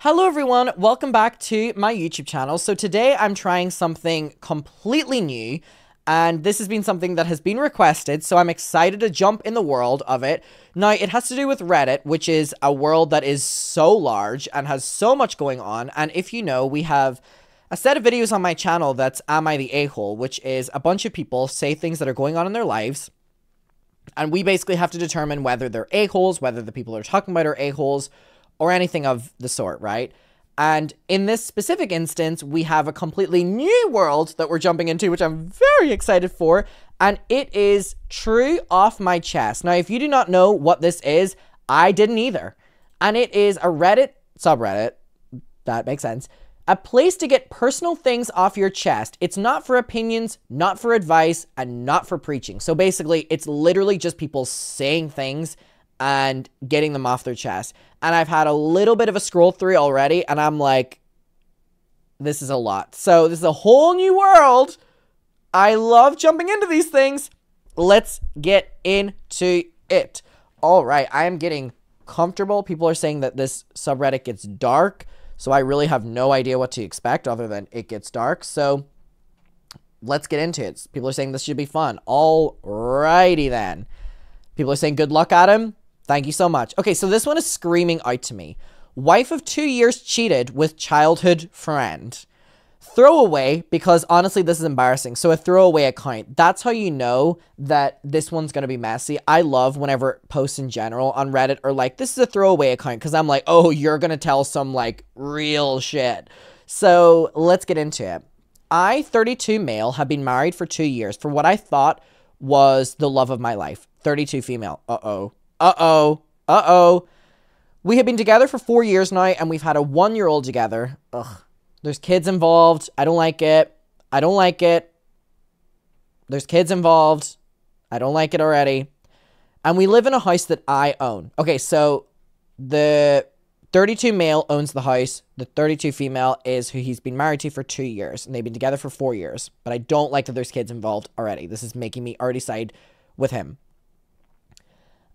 Hello everyone, welcome back to my YouTube channel. So today I'm trying something completely new, and this has been something that has been requested, so I'm excited to jump in the world of it. Now, it has to do with Reddit, which is a world that is so large and has so much going on, and if you know, we have a set of videos on my channel that's Am I the A-hole, which is a bunch of people say things that are going on in their lives, and we basically have to determine whether they're a-holes, whether the people are talking about are a-holes, or anything of the sort, right? And in this specific instance, we have a completely new world that we're jumping into, which I'm very excited for, and it is True Off My Chest. Now, if you do not know what this is, I didn't either. And it is a Reddit subreddit, that makes sense, a place to get personal things off your chest. It's not for opinions, not for advice, and not for preaching. So basically, it's literally just people saying things and getting them off their chest. And I've had a little bit of a scroll through already, and I'm like, this is a lot. So this is a whole new world. I love jumping into these things. Let's get into it. All right, I am getting comfortable. People are saying that this subreddit gets dark, so I really have no idea what to expect other than it gets dark. So let's get into it. People are saying this should be fun. All righty then. People are saying good luck, Adam. Thank you so much. Okay, so this one is screaming out to me. Wife of 2 years cheated with childhood friend. Throwaway, because honestly, this is embarrassing. So a throwaway account. That's how you know that this one's going to be messy. I love whenever posts in general on Reddit are like, this is a throwaway account. Because I'm like, oh, you're going to tell some like real shit. So let's get into it. I, 32 male, have been married for 2 years for what I thought was the love of my life. 32 female. Uh-oh. We have been together for 4 years now, and we've had a 1-year-old together. Ugh. There's kids involved. I don't like it. I don't like it. There's kids involved. I don't like it already. And we live in a house that I own. Okay, so the 32 male owns the house. The 32 female is who he's been married to for 2 years, and they've been together for 4 years. But I don't like that there's kids involved already. This is making me already side with him.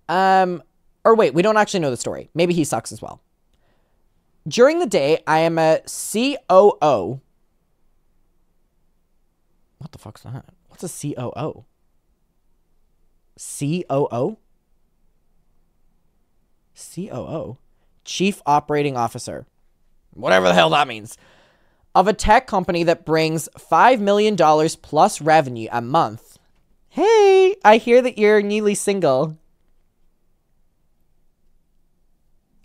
Or wait, we don't actually know the story. Maybe he sucks as well. During the day, I am a COO. What the fuck's that? What's a COO? COO? COO? Chief Operating Officer. Whatever the hell that means. Of a tech company that brings $5 million plus revenue a month. Hey, I hear that you're newly single.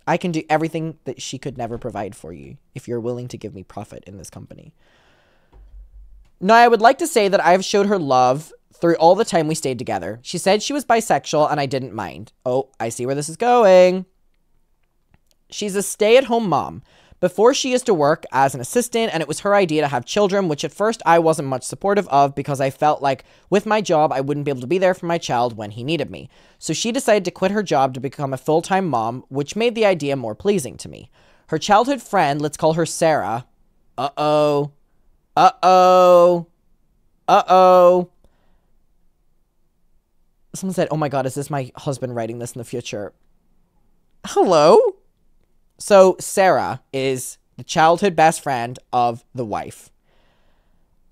I can do everything that she could never provide for you if you're willing to give me profit in this company. Now, I would like to say that I've showed her love through all the time we stayed together. She said she was bisexual and I didn't mind. Oh, I see where this is going. She's a stay-at-home mom. Before, she used to work as an assistant, and it was her idea to have children, which at first I wasn't much supportive of because I felt like with my job, I wouldn't be able to be there for my child when he needed me. So she decided to quit her job to become a full-time mom, which made the idea more pleasing to me. Her childhood friend, let's call her Sarah. Uh-oh. Uh-oh. Uh-oh. Someone said, oh my god, is this my husband writing this in the future? Hello? So, Sarah is the childhood best friend of the wife.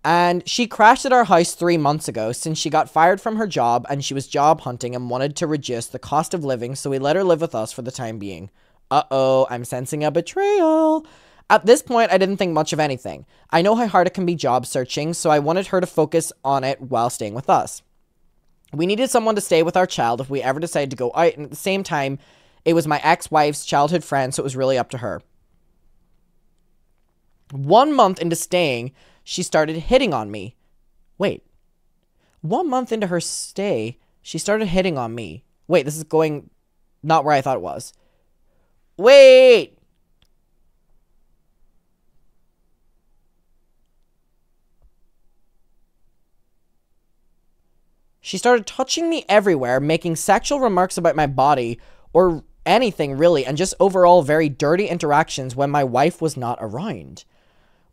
And she crashed at our house 3 months ago since she got fired from her job and she was job hunting and wanted to reduce the cost of living, so we let her live with us for the time being. Uh-oh, I'm sensing a betrayal. At this point, I didn't think much of anything. I know how hard it can be job searching, so I wanted her to focus on it while staying with us. We needed someone to stay with our child if we ever decided to go out, and at the same time, it was my ex-wife's childhood friend, so it was really up to her. 1 month into staying, she started hitting on me. Wait. 1 month into her stay, she started hitting on me. Wait, this is going not where I thought it was. Wait! She started touching me everywhere, making sexual remarks about my body, or anything really, and just overall very dirty interactions when my wife was not around.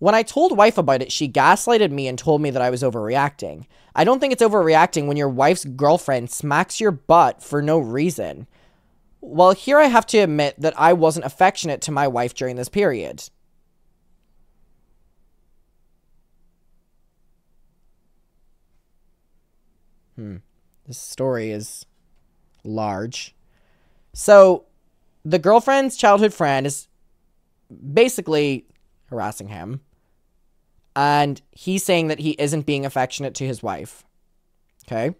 When I told wife about it, she gaslighted me and told me that I was overreacting. I don't think it's overreacting when your wife's girlfriend smacks your butt for no reason. Well, here I have to admit that I wasn't affectionate to my wife during this period. This story is large. So, the girlfriend's childhood friend is basically harassing him. And he's saying that he isn't being affectionate to his wife. Okay?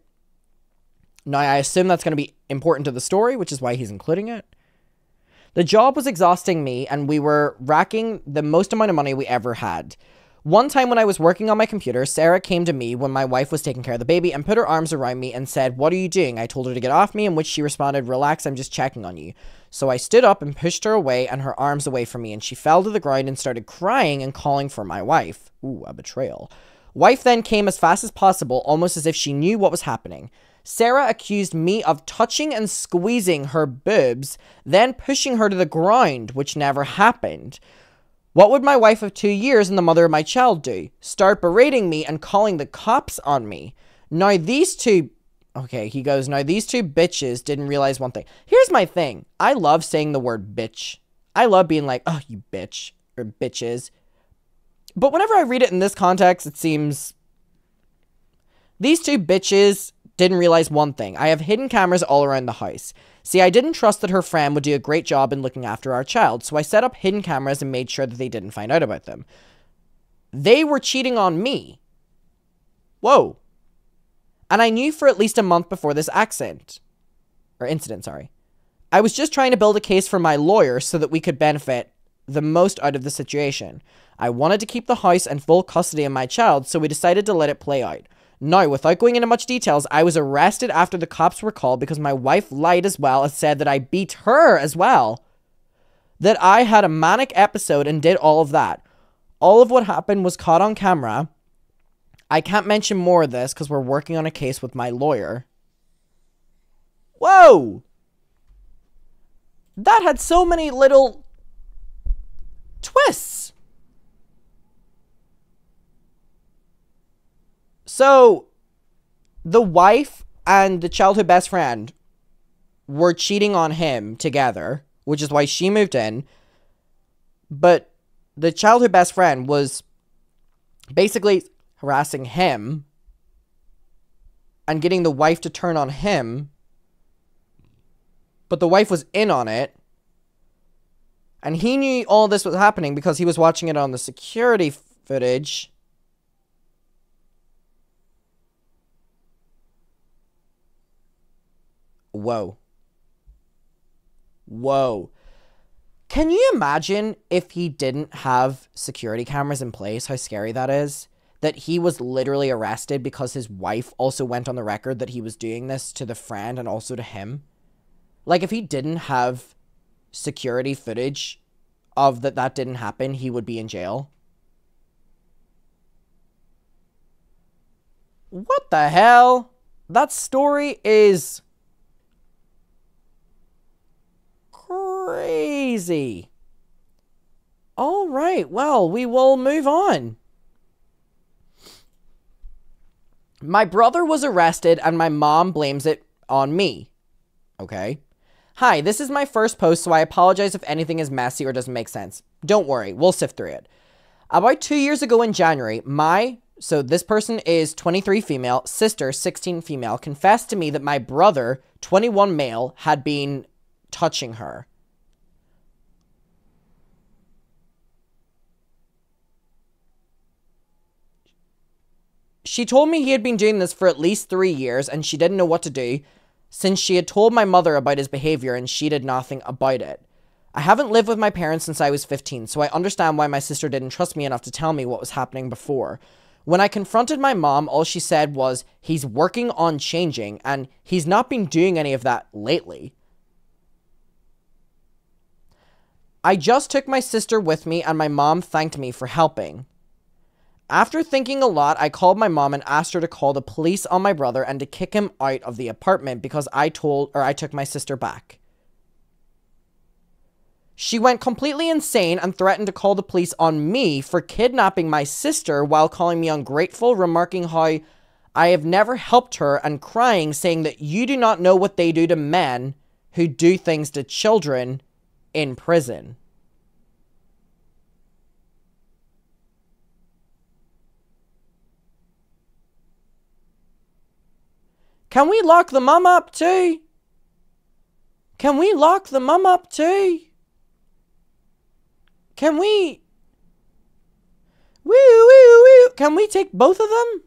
Now, I assume that's going to be important to the story, which is why he's including it. The job was exhausting me, and we were racking the most amount of money we ever had. One time when I was working on my computer, Sarah came to me when my wife was taking care of the baby and put her arms around me and said, "What are you doing?" I told her to get off me, in which she responded, "Relax, I'm just checking on you." So I stood up and pushed her away and her arms away from me, and she fell to the ground and started crying and calling for my wife. Ooh, a betrayal. Wife then came as fast as possible, almost as if she knew what was happening. Sarah accused me of touching and squeezing her boobs, then pushing her to the ground, which never happened. What would my wife of 2 years and the mother of my child do? Start berating me and calling the cops on me. Now these two... Okay, he goes, now these two bitches didn't realize one thing. Here's my thing. I love saying the word bitch. I love being like, oh, you bitch. Or bitches. But whenever I read it in this context, it seems... These two bitches didn't realize one thing. I have hidden cameras all around the house. See, I didn't trust that her friend would do a great job in looking after our child, so I set up hidden cameras and made sure that they didn't find out about them. They were cheating on me. Whoa. And I knew for at least a month before this incident. I was just trying to build a case for my lawyer so that we could benefit the most out of the situation. I wanted to keep the house and full custody of my child, so we decided to let it play out. Now, without going into much details, I was arrested after the cops were called because my wife lied as well as said that I beat her as well. That I had a manic episode and did all of that. All of what happened was caught on camera. I can't mention more of this because we're working on a case with my lawyer. Whoa! That had so many little twists. So, the wife and the childhood best friend were cheating on him together, which is why she moved in. But the childhood best friend was basically harassing him and getting the wife to turn on him. But the wife was in on it. And he knew all this was happening because he was watching it on the security footage. Whoa. Whoa. Can you imagine if he didn't have security cameras in place, how scary that is? That he was literally arrested because his wife also went on the record that he was doing this to the friend and also to him. Like, if he didn't have security footage of that didn't happen, he would be in jail. What the hell? That story is crazy. All right, well, we will move on. My brother was arrested and my mom blames it on me. Okay. Hi, this is my first post, so I apologize if anything is messy or doesn't make sense. Don't worry, we'll sift through it. About 2 years ago in January, so this person is 23 female, sister, 16 female, confessed to me that my brother, 21 male, had been touching her. She told me he had been doing this for at least 3 years and she didn't know what to do since she had told my mother about his behavior and she did nothing about it. I haven't lived with my parents since I was 15, so I understand why my sister didn't trust me enough to tell me what was happening before. When I confronted my mom, all she said was, he's working on changing and he's not been doing any of that lately. I just took my sister with me and my mom thanked me for helping. After thinking a lot, I called my mom and asked her to call the police on my brother and to kick him out of the apartment because I took my sister back. She went completely insane and threatened to call the police on me for kidnapping my sister while calling me ungrateful, remarking how I have never helped her and crying, saying that you do not know what they do to men who do things to children in prison. Can we lock the mum up too? Can we lock the mum up too? Can we... Woo, woo, woo. Can we take both of them?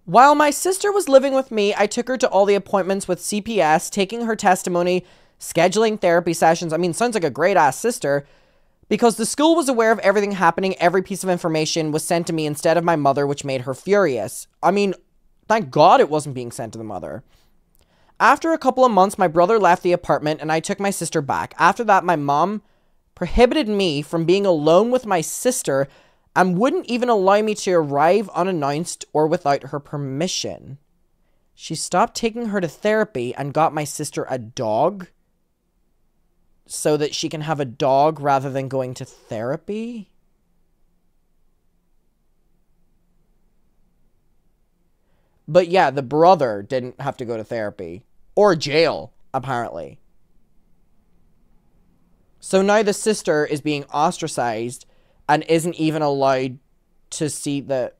While my sister was living with me, I took her to all the appointments with CPS, taking her testimony, scheduling therapy sessions. I mean, sounds like a great-ass sister. Because the school was aware of everything happening, every piece of information was sent to me instead of my mother, which made her furious. I mean, thank God it wasn't being sent to the mother. After a couple of months, my brother left the apartment and I took my sister back. After that, my mom prohibited me from being alone with my sister and wouldn't even allow me to arrive unannounced or without her permission. She stopped taking her to therapy and got my sister a dog so that she can have a dog rather than going to therapy. But yeah, the brother didn't have to go to therapy or jail, apparently. So now the sister is being ostracized and isn't even allowed to see the...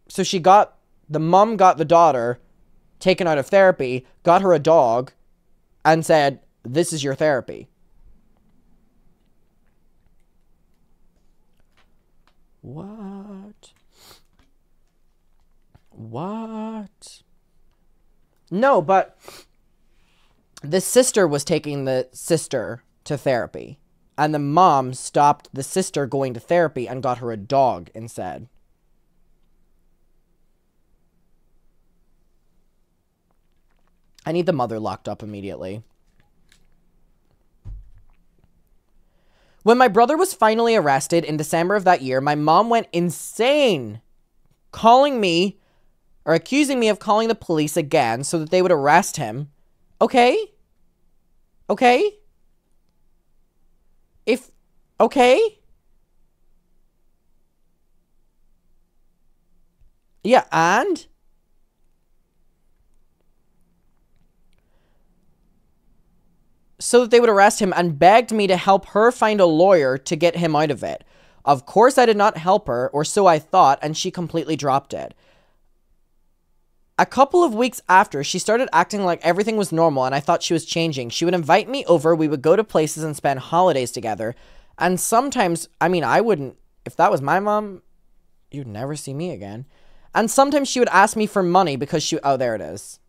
So the mum got the daughter taken out of therapy, got her a dog, and said, this is your therapy. What? What? No, but the sister was taking the sister to therapy. And the mom stopped the sister going to therapy and got her a dog instead. I need the mother locked up immediately. When my brother was finally arrested in December of that year, my mom went insane, calling me, or accusing me of calling the police again so that they would arrest him. Okay? Okay? Okay? Yeah, and? So that they would arrest him and begged me to help her find a lawyer to get him out of it. Of course, I did not help her, or so I thought, and she completely dropped it. A couple of weeks after, she started acting like everything was normal and I thought she was changing. She would invite me over, we would go to places and spend holidays together. And sometimes, I mean, I wouldn't, if that was my mom, you'd never see me again. And sometimes she would ask me for money because oh, there it is.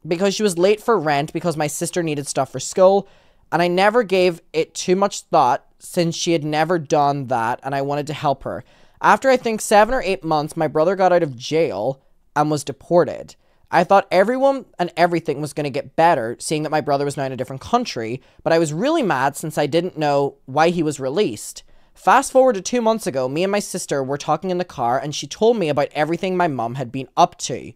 Because she was late for rent because my sister needed stuff for school. And I never gave it too much thought since she had never done that and I wanted to help her. After I think 7 or 8 months, my brother got out of jail and was deported. I thought everyone and everything was going to get better, seeing that my brother was now in a different country, but I was really mad since I didn't know why he was released. Fast forward to 2 months ago, me and my sister were talking in the car, and she told me about everything my mum had been up to.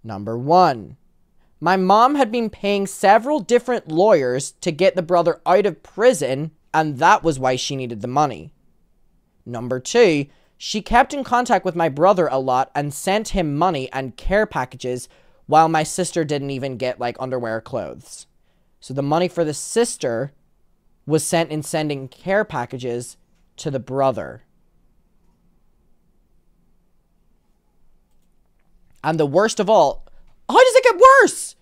Number 1. My mom had been paying several different lawyers to get the brother out of prison, and that was why she needed the money. Number 2, she kept in contact with my brother a lot and sent him money and care packages while my sister didn't even get, like, underwear or clothes. So the money for the sister was sent in sending care packages to the brother. And the worst of all, how does it get worse?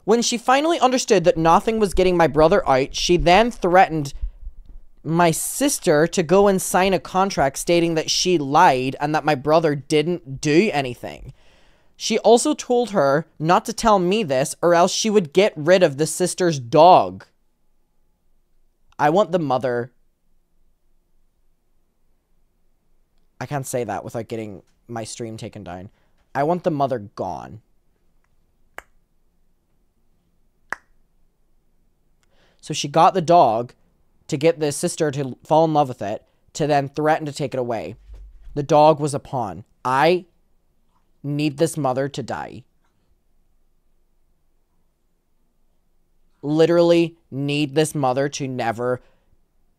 When she finally understood that nothing was getting my brother out, she then threatened my sister to go and sign a contract stating that she lied and that my brother didn't do anything. She also told her not to tell me this or else she would get rid of the sister's dog. I want the mother... I can't say that without getting my stream taken down. I want the mother gone. So she got the dog to get the sister to fall in love with it, to then threaten to take it away. The dog was a pawn. I need this mother to die. literally need this mother to never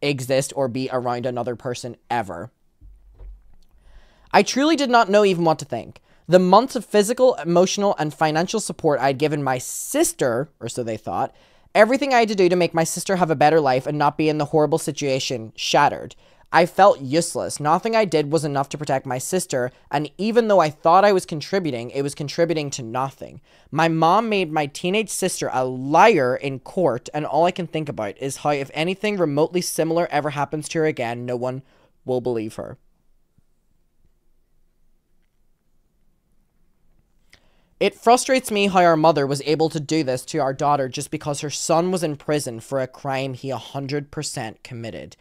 exist or be around another person ever. I truly did not know even what to think. The months of physical, emotional, and financial support I'd given my sister, or so they thought, everything I had to do to make my sister have a better life and not be in the horrible situation, shattered. I felt useless. Nothing I did was enough to protect my sister, and even though I thought I was contributing, it was contributing to nothing. My mom made my teenage sister a liar in court, and all I can think about is how if anything remotely similar ever happens to her again, no one will believe her. It frustrates me how our mother was able to do this to our daughter just because her son was in prison for a crime he 100% committed.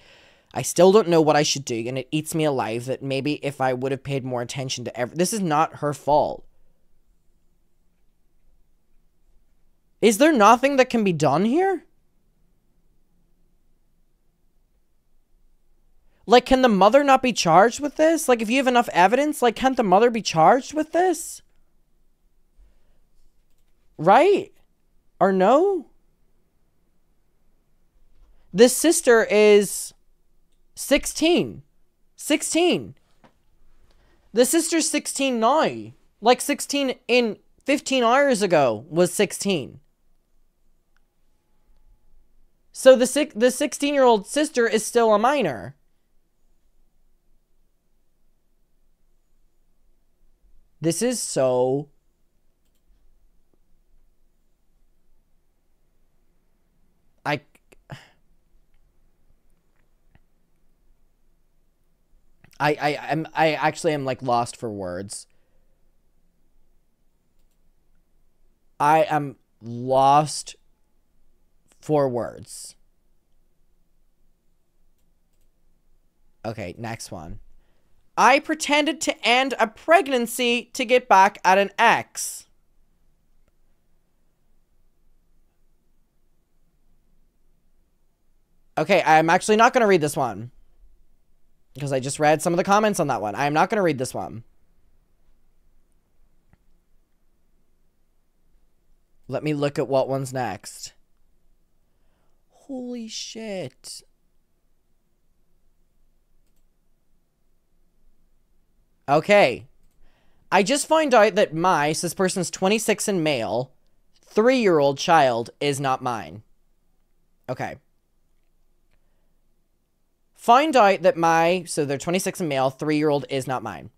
I still don't know what I should do, and it eats me alive that maybe if I would have paid more attention to this is not her fault. Is there nothing that can be done here? Like, can the mother not be charged with this? Like, if you have enough evidence, like, can't the mother be charged with this? Right? Or no? This sister is 16. 16. The sister's 16 now. Like 16 in 15 hours ago was 16. So the 16-year-old sister is still a minor. This is so... I actually am like lost for words. I am lost for words. Okay, next one. I pretended to end a pregnancy to get back at an ex. Okay, I'm actually not going to read this one. Because I just read some of the comments on that one. I am not going to read this one. Let me look at what one's next. Holy shit. Okay. I just found out that so this person's 26 and male, 3-year-old child is not mine. Okay. Find out that so they're 26 and male, 3-year-old is not mine.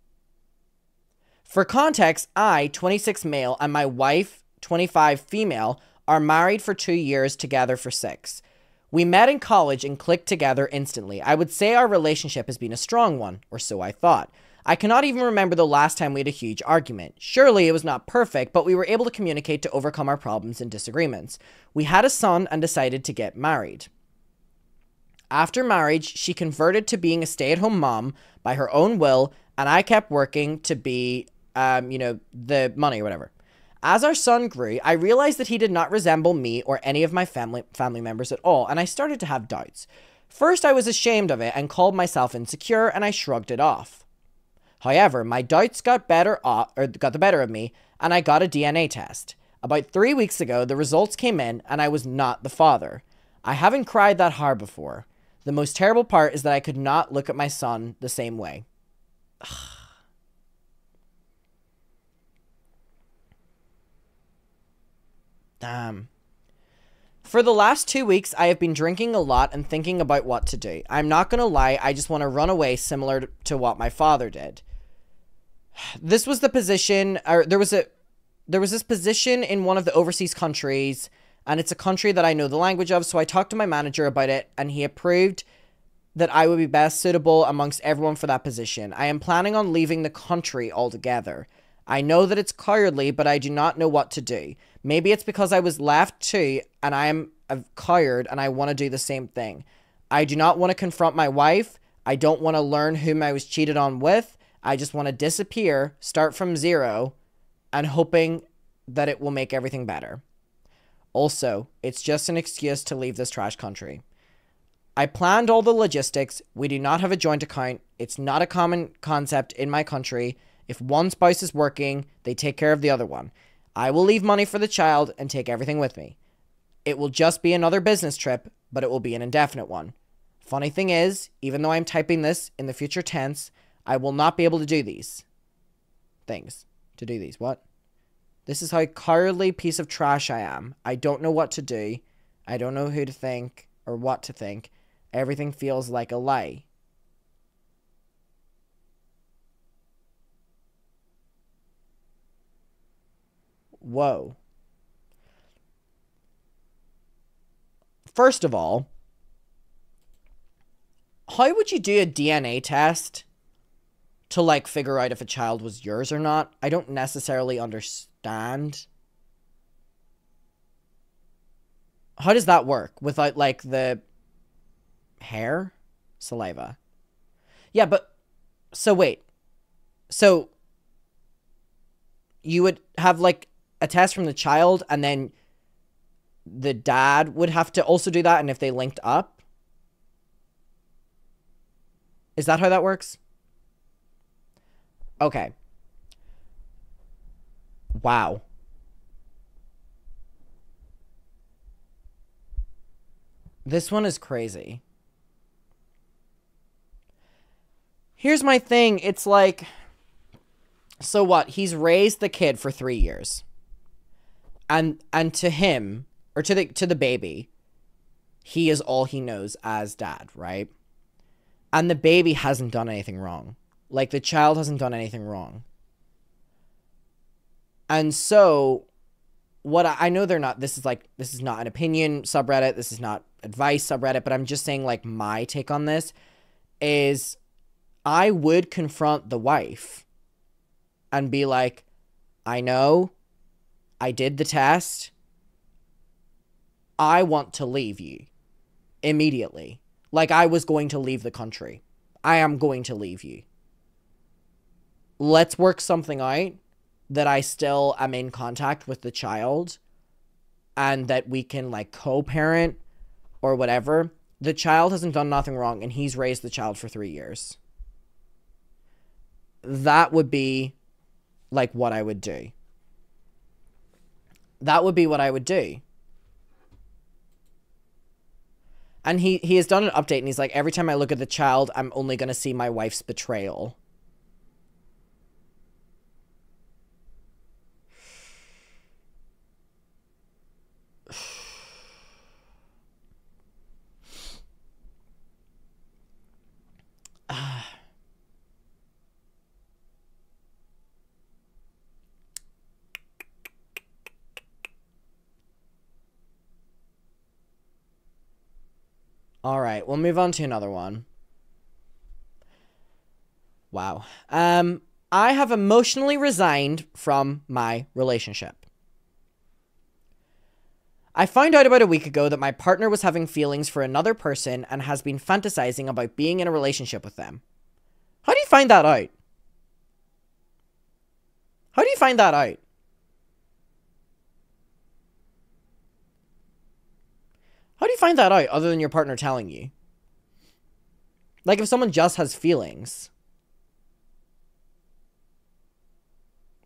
For context, I, 26 male, and my wife, 25 female, are married for 2 years, together for 6. We met in college and clicked together instantly. I would say our relationship has been a strong one, or so I thought. I cannot even remember the last time we had a huge argument. Surely it was not perfect, but we were able to communicate to overcome our problems and disagreements. We had a son and decided to get married. After marriage, she converted to being a stay-at-home mom by her own will, and I kept working to be, the money or whatever. As our son grew, I realized that he did not resemble me or any of my family members at all, and I started to have doubts. First, I was ashamed of it and called myself insecure, and I shrugged it off. However, my doubts got the better of me, and I got a DNA test. About 3 weeks ago, the results came in, and I was not the father. I haven't cried that hard before. The most terrible part is that I could not look at my son the same way. Damn. For the last 2 weeks, I have been drinking a lot and thinking about what to do. I'm not going to lie, I just want to run away, similar to what my father did. This was the position, or there was this position in one of the overseas countries, and it's a country that I know the language of, so I talked to my manager about it, and he approved that I would be best suitable amongst everyone for that position. I am planning on leaving the country altogether. I know that it's cowardly, but I do not know what to do. Maybe it's because I was left too, and I am a coward, and I want to do the same thing. I do not want to confront my wife. I don't want to learn whom I was cheated on with. I just want to disappear, start from zero, and hoping that it will make everything better. Also, it's just an excuse to leave this trash country. I planned all the logistics. We do not have a joint account. It's not a common concept in my country. If one spouse is working, they take care of the other one. I will leave money for the child and take everything with me. It will just be another business trip, but it will be an indefinite one. Funny thing is, even though I'm typing this in the future tense, I will not be able to do these things. To do these. What? This is how cowardly piece of trash I am. I don't know what to do. I don't know who to think or what to think. Everything feels like a lie. Whoa. First of all, how would you do a DNA test to, like, figure out if a child was yours or not? I don't necessarily understand. How does that work without, like, the hair? Saliva. Yeah, but, so wait. So, you would have, like, a test from the child, and then the dad would have to also do that, and if they linked up? Is that how that works? Okay. Wow. This one is crazy. Here's my thing. It's like, so what? He's raised the kid for 3 years. And to him, or to the baby, he is all he knows as dad, right? And the baby hasn't done anything wrong. Like, the child hasn't done anything wrong. And so, what I know they're not, this is not an opinion subreddit, this is not advice subreddit, but I'm just saying, like, my take on this is I would confront the wife and be like, I know, I did the test, I want to leave you immediately. Like, I was going to leave the country. I am going to leave you. Let's work something out that I still am in contact with the child and that we can, like, co-parent or whatever. The child hasn't done nothing wrong, and he's raised the child for 3 years. That would be, like, what I would do. That would be what I would do. And he has done an update, and he's like, every time I look at the child, I'm only going to see my wife's betrayal. All right, we'll move on to another one. Wow. I have emotionally resigned from my relationship. I found out about a week ago that my partner was having feelings for another person and has been fantasizing about being in a relationship with them. How do you find that out? How do you find that out? How do you find that out other than your partner telling you? Like, if someone just has feelings,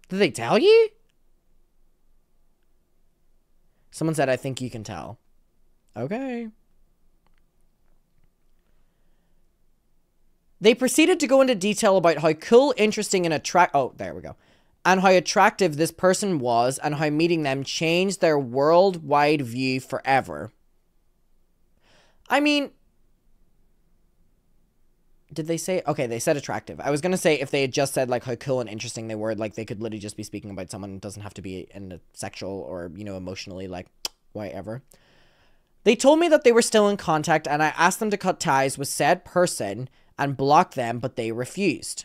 did they tell you? Someone said, I think you can tell. Okay. They proceeded to go into detail about how cool, interesting, and oh, there we go. And how attractive this person was, and how meeting them changed their worldwide view forever. I mean, did they say, okay, they said attractive. I was going to say if they had just said, like, how cool and interesting they were, like, they could literally just be speaking about someone. It doesn't have to be in a sexual or, you know, emotionally, like, whatever. They told me that they were still in contact, and I asked them to cut ties with said person and block them, but they refused.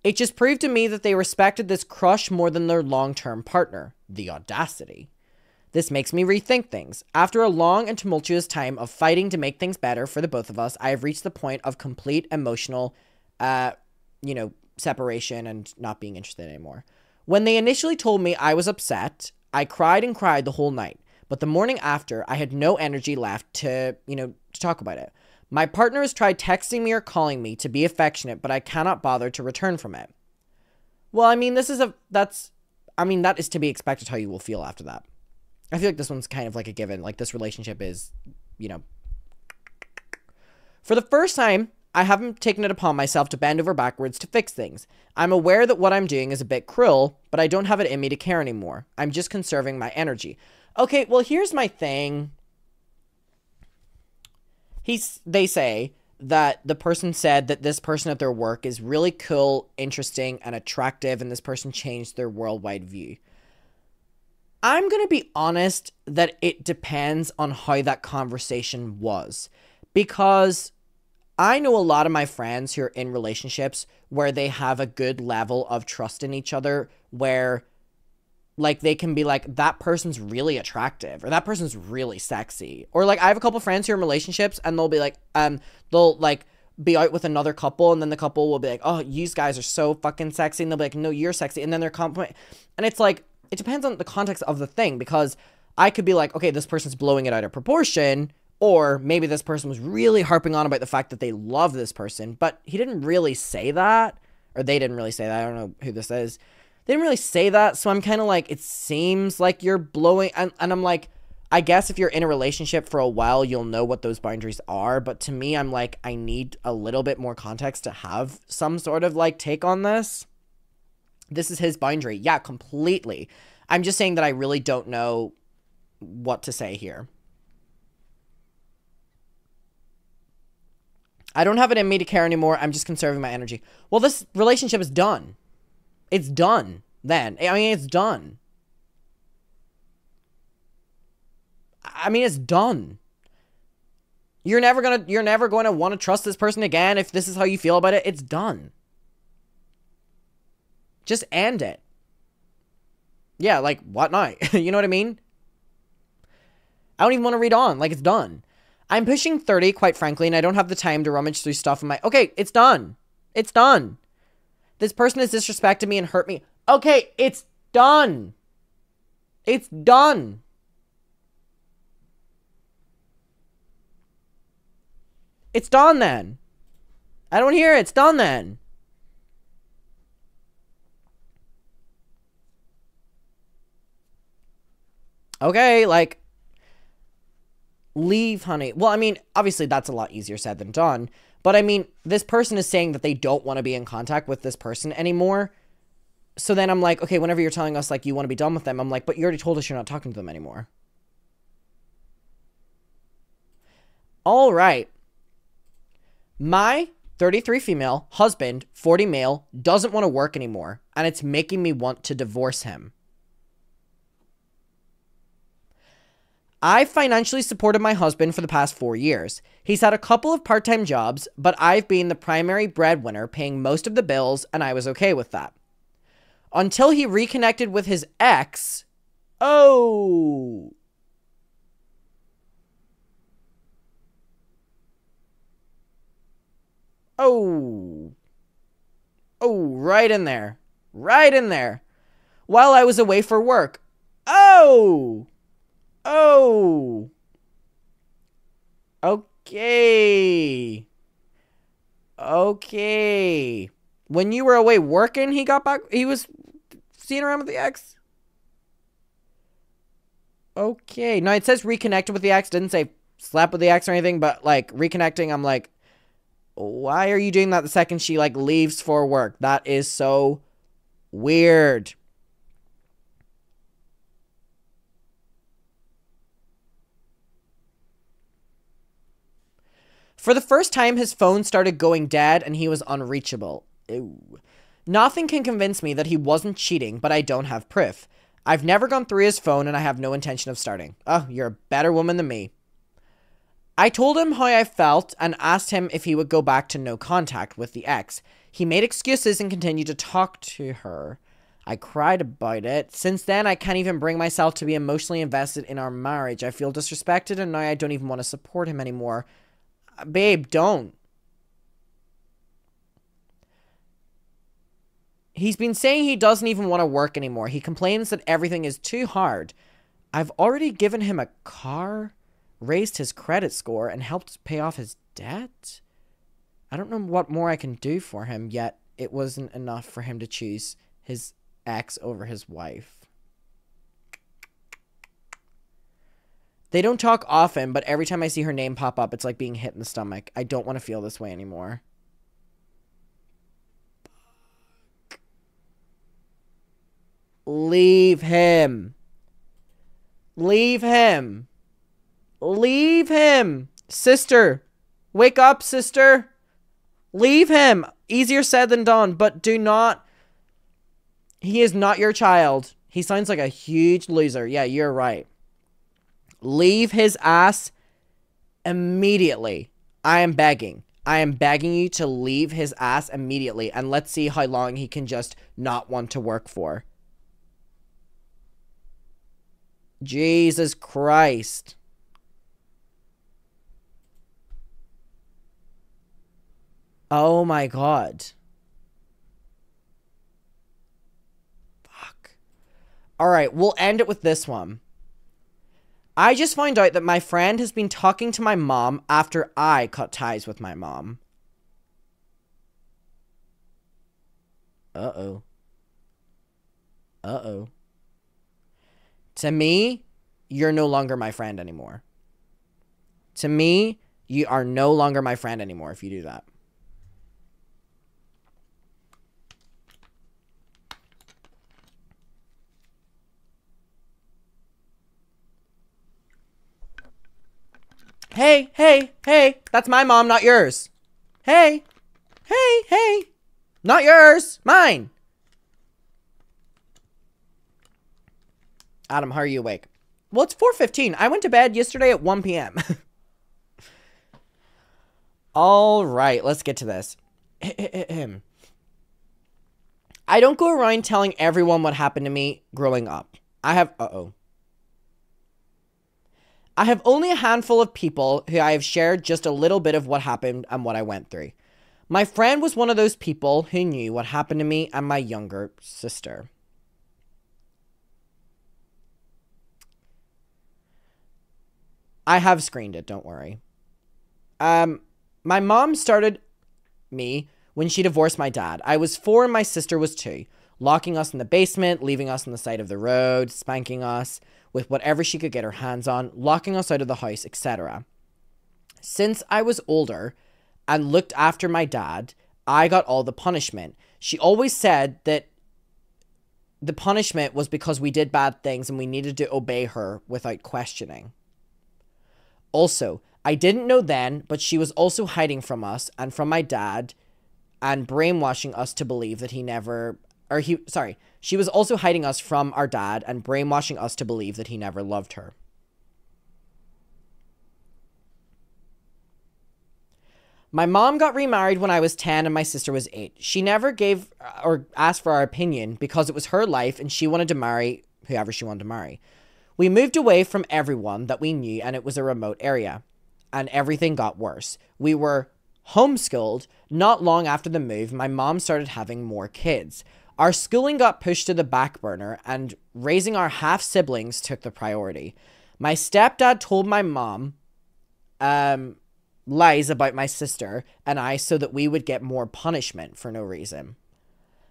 It just proved to me that they respected this crush more than their long-term partner. The audacity. This makes me rethink things. After a long and tumultuous time of fighting to make things better for the both of us, I have reached the point of complete emotional, separation and not being interested anymore. When they initially told me I was upset, I cried and cried the whole night. But the morning after, I had no energy left to talk about it. My partner has tried texting me or calling me to be affectionate, but I cannot bother to return from it. Well, I mean, that is to be expected how you will feel after that. I feel like this one's kind of like a given. Like, this relationship is, For the first time, I haven't taken it upon myself to bend over backwards to fix things. I'm aware that what I'm doing is a bit cruel, but I don't have it in me to care anymore. I'm just conserving my energy. Okay, well, here's my thing. They say that the person said that this person at their work is really cool, interesting, and attractive, and this person changed their worldwide view. I'm going to be honest that it depends on how that conversation was. Because I know a lot of my friends who are in relationships where they have a good level of trust in each other, where like they can be like, that person's really attractive, or that person's really sexy. Or like, I have a couple friends who are in relationships and they'll be like, they'll like be out with another couple, and then the couple will be like, oh, you guys are so fucking sexy. And they'll be like, no, you're sexy. And then they're compliment. And it's like, it depends on the context of the thing, because I could be like, okay, this person's blowing it out of proportion. Or maybe this person was really harping on about the fact that they love this person, but he didn't really say that. Or they didn't really say that. I don't know who this is. They didn't really say that. So I'm kind of like, it seems like you're blowing. And I'm like, I guess if you're in a relationship for a while, you'll know what those boundaries are. But to me, I'm like, I need a little bit more context to have some sort of like take on this. This is his boundary. Yeah, completely. I'm just saying that I really don't know what to say here. I don't have it in me to care anymore. I'm just conserving my energy. Well, this relationship is done. It's done then. I mean, it's done. I mean, it's done. You're never going to want to trust this person again if this is how you feel about it. It's done. Just end it. Yeah, like, what now? You know what I mean? I don't even want to read on. Like, it's done. I'm pushing 30, quite frankly, and I don't have the time to rummage through stuff in my... Okay, it's done. It's done. This person has disrespected me and hurt me. Okay, it's done. It's done. It's done then. I don't hear it. It's done then. Okay, like... Leave, honey. Well, I mean, obviously that's a lot easier said than done. But I mean, this person is saying that they don't want to be in contact with this person anymore. So then I'm like, okay, whenever you're telling us like you want to be done with them, I'm like, but you already told us you're not talking to them anymore. All right. My 33 female husband, 40 male, doesn't want to work anymore. And it's making me want to divorce him. I've financially supported my husband for the past 4 years. He's had a couple of part-time jobs, but I've been the primary breadwinner, paying most of the bills, and I was okay with that. Until he reconnected with his ex. Oh. Oh. Oh, right in there. Right in there. While I was away for work. Oh. Oh. Okay. Okay. When you were away working, he got back. He was seeing around with the ex. Okay. Now it says reconnected with the ex. Didn't say slept with the ex or anything, but like reconnecting, I'm like, why are you doing that the second she like leaves for work? That is so weird. For the first time, his phone started going dead and he was unreachable. Ew. Nothing can convince me that he wasn't cheating, but I don't have proof. I've never gone through his phone and I have no intention of starting. Oh, you're a better woman than me. I told him how I felt and asked him if he would go back to no contact with the ex. He made excuses and continued to talk to her. I cried about it. Since then, I can't even bring myself to be emotionally invested in our marriage. I feel disrespected and now I don't even want to support him anymore. Babe, don't. He's been saying he doesn't even want to work anymore. He complains that everything is too hard. I've already given him a car, raised his credit score, and helped pay off his debt. I don't know what more I can do for him, yet it wasn't enough for him to choose his ex over his wife. They don't talk often, but every time I see her name pop up, it's like being hit in the stomach. I don't want to feel this way anymore. Leave him. Leave him. Leave him. Sister. Wake up, sister. Leave him. Easier said than done, but do not. He is not your child. He sounds like a huge loser. Yeah, you're right. Leave his ass immediately. I am begging. I am begging you to leave his ass immediately, and let's see how long he can just not want to work for. Jesus Christ. Oh my God. Fuck. Alright, we'll end it with this one. I just found out that my friend has been talking to my mom after I cut ties with my mom. Uh-oh. Uh-oh. To me, you're no longer my friend anymore. To me, you are no longer my friend anymore if you do that. Hey, hey, hey, that's my mom, not yours. Hey, hey, hey, not yours, mine. Adam, how are you awake? Well, it's 4:15. I went to bed yesterday at 1 p.m. All right, let's get to this. I don't go around telling everyone what happened to me growing up. I have only a handful of people who I have shared just a little bit of what happened and what I went through. My friend was one of those people who knew what happened to me and my younger sister. I have screened it, don't worry. My mom started me when she divorced my dad. I was 4 and my sister was 2, locking us in the basement, leaving us on the side of the road, spanking us with whatever she could get her hands on, locking us out of the house, etc. Since I was older and looked after my dad, I got all the punishment. She always said that the punishment was because we did bad things and we needed to obey her without questioning. Also, I didn't know then, but she was also hiding from us and from my dad and brainwashing us to believe that she was also hiding us from our dad and brainwashing us to believe that he never loved her. My mom got remarried when I was 10 and my sister was 8. She never gave or asked for our opinion because it was her life and she wanted to marry whoever she wanted to marry. We moved away from everyone that we knew and it was a remote area. And everything got worse. We were homeschooled. Not long after the move, my mom started having more kids. Our schooling got pushed to the back burner and raising our half-siblings took the priority. My stepdad told my mom lies about my sister and I so that we would get more punishment for no reason.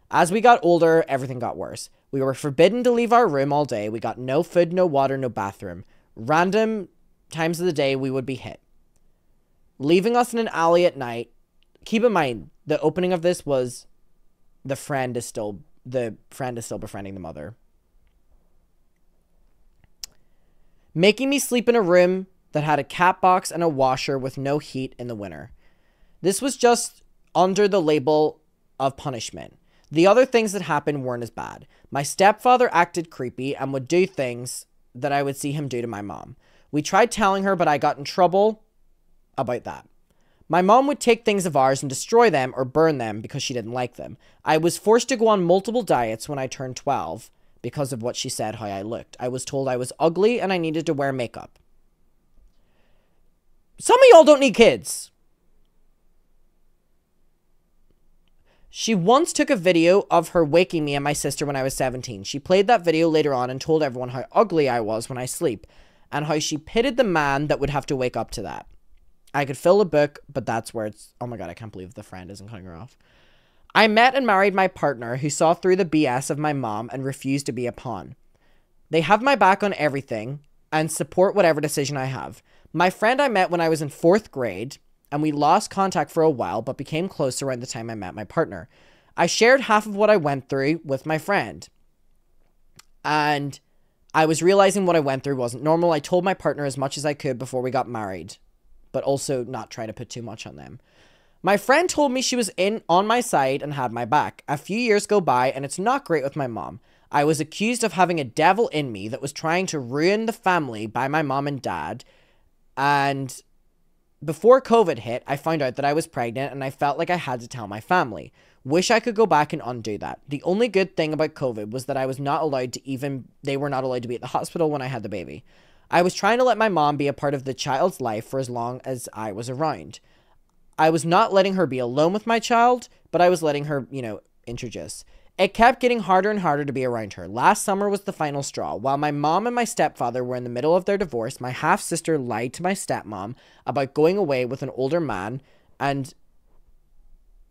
As we got older, everything got worse. We were forbidden to leave our room all day. We got no food, no water, no bathroom. Random times of the day, we would be hit. Leaving us in an alley at night. Keep in mind, the opening of this was the friend is still befriending the mother. Making me sleep in a room that had a cat box and a washer with no heat in the winter. This was just under the label of punishment. The other things that happened weren't as bad. My stepfather acted creepy and would do things that I would see him do to my mom. We tried telling her, but I got in trouble about that. My mom would take things of ours and destroy them or burn them because she didn't like them. I was forced to go on multiple diets when I turned 12 because of what she said how I looked. I was told I was ugly and I needed to wear makeup. Some of y'all don't need kids. She once took a video of her waking me and my sister when I was 17. She played that video later on and told everyone how ugly I was when I sleep and how she pitied the man that would have to wake up to that. I could fill a book, but that's where it's... Oh my god, I can't believe the friend isn't cutting her off. I met and married my partner who saw through the BS of my mom and refused to be a pawn. They have my back on everything. and support whatever decision I have. My friend I met when I was in 4th grade, and we lost contact for a while, but became closer around the time I met my partner. I shared half of what I went through with my friend, and I was realizing what I went through wasn't normal. I told my partner as much as I could before we got married, but also not try to put too much on them. My friend told me she was on my side and had my back. A few years go by, and it's not great with my mom. I was accused of having a devil in me that was trying to ruin the family by my mom and dad. And before COVID hit, I found out that I was pregnant, and I felt like I had to tell my family. Wish I could go back and undo that. The only good thing about COVID was that I was not allowed to they were not allowed to be at the hospital when I had the baby. I was trying to let my mom be a part of the child's life for as long as I was around. I was not letting her be alone with my child, but I was letting her, introduce. It kept getting harder and harder to be around her. Last summer was the final straw. While my mom and my stepfather were in the middle of their divorce, my half-sister lied to my stepmom about going away with an older man and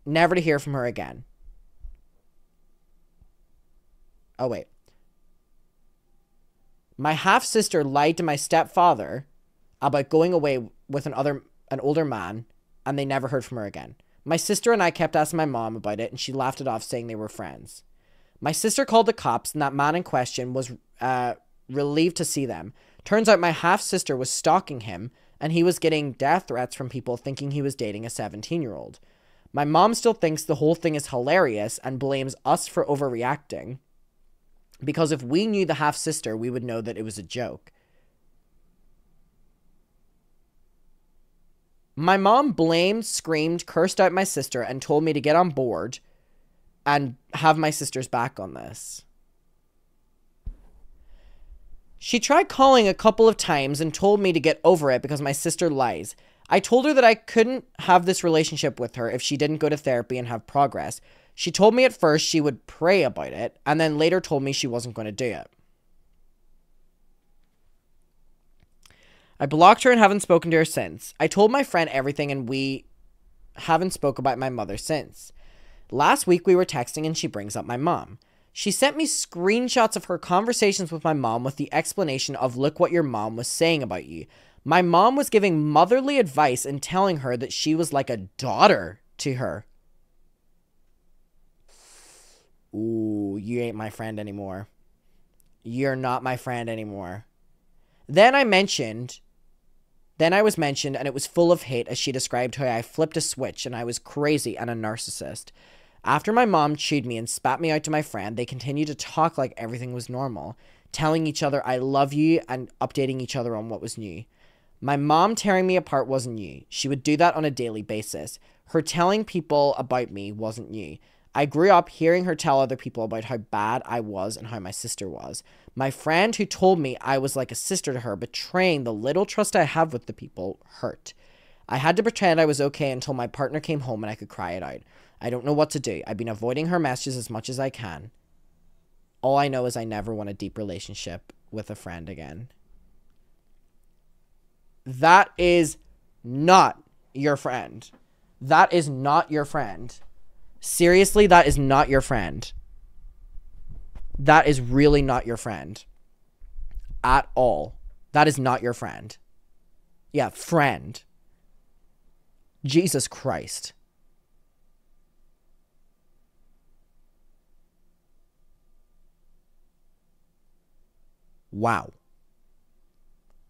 never to hear from her again. Oh, wait. My half-sister lied to my stepfather about going away with an older man, and they never heard from her again. My sister and I kept asking my mom about it, and she laughed it off, saying they were friends. My sister called the cops, and that man in question was relieved to see them. Turns out my half-sister was stalking him, and he was getting death threats from people thinking he was dating a 17-year-old. My mom still thinks the whole thing is hilarious and blames us for overreacting, because if we knew the half-sister, we would know that it was a joke. My mom blamed, screamed, cursed out my sister, and told me to get on board and have my sister's back on this. She tried calling a couple of times and told me to get over it because my sister lies. I told her that I couldn't have this relationship with her if she didn't go to therapy and have progress. She told me at first she would pray about it, and then later told me she wasn't going to do it. I blocked her and haven't spoken to her since. I told my friend everything, and we haven't spoke about my mother since. Last week we were texting and she brings up my mom. She sent me screenshots of her conversations with my mom with the explanation of, look what your mom was saying about you. My mom was giving motherly advice and telling her that she was like a daughter to her. Ooh, you ain't my friend anymore. You're not my friend anymore. Then I was mentioned, and it was full of hate as she described how I flipped a switch and I was crazy and a narcissist. After my mom chewed me and spat me out to my friend, they continued to talk like everything was normal, telling each other I love you and updating each other on what was new. My mom tearing me apart wasn't new. She would do that on a daily basis. Her telling people about me wasn't new. I grew up hearing her tell other people about how bad I was and how my sister was. My friend who told me I was like a sister to her, betraying the little trust I have with the people, hurt. I had to pretend I was okay until my partner came home and I could cry it out. I don't know what to do. I've been avoiding her messages as much as I can. All I know is I never want a deep relationship with a friend again. That is not your friend. That is not your friend. Seriously, that is not your friend. That is really not your friend. At all. That is not your friend. Yeah, friend. Jesus Christ. Wow.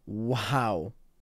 Wow.